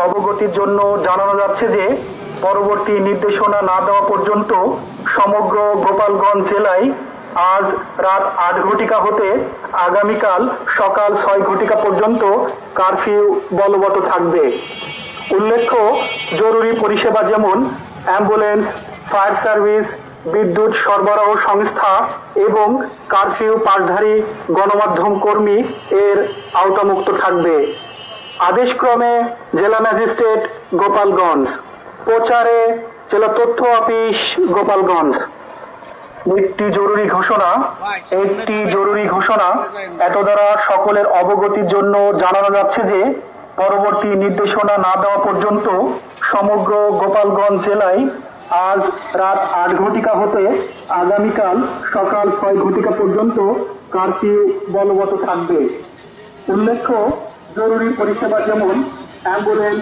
অবগতির জন্য জানানো যাচ্ছে যে পরবর্তী নির্দেশনা না দেওয়া পর্যন্ত সমগ্র গোপালগঞ্জ জেলায় আজ রাত ৮ ঘটিকা হতে আগামীকাল সকাল ৬ ঘটিকা পর্যন্ত কারফিউ বলবৎ থাকবে। উল্লেখ্য, জরুরি পরিষেবা যেমন অ্যাম্বুলেন্স, ফায়ার সার্ভিস, বিদ্যুৎ সরবরাহ সংস্থা এবং কারফিউ পাশধারী গণমাধ্যম কর্মী এর আওতামুক্ত থাকবে। আদেশক্রমে জেলা ম্যাজিস্ট্রেট গোপালগঞ্জ, প্রচারে জেলা তথ্য অফিস গোপালগঞ্জ। একটি জরুরি ঘোষণা এত দ্বারা সকলের অবগতির জন্য জানানো যাচ্ছে যে পরবর্তী নির্দেশনা না দেওয়া পর্যন্ত সমগ্র গোপালগঞ্জ জেলায় আজ রাত ৮ ঘটিকা হতে আগামীকাল সকাল ৬ ঘটিকা পর্যন্ত কারফিউ বলবৎ থাকবে। উল্লেখ্য, জরুরি পরিষেবা যেমন অ্যাম্বুলেন্স,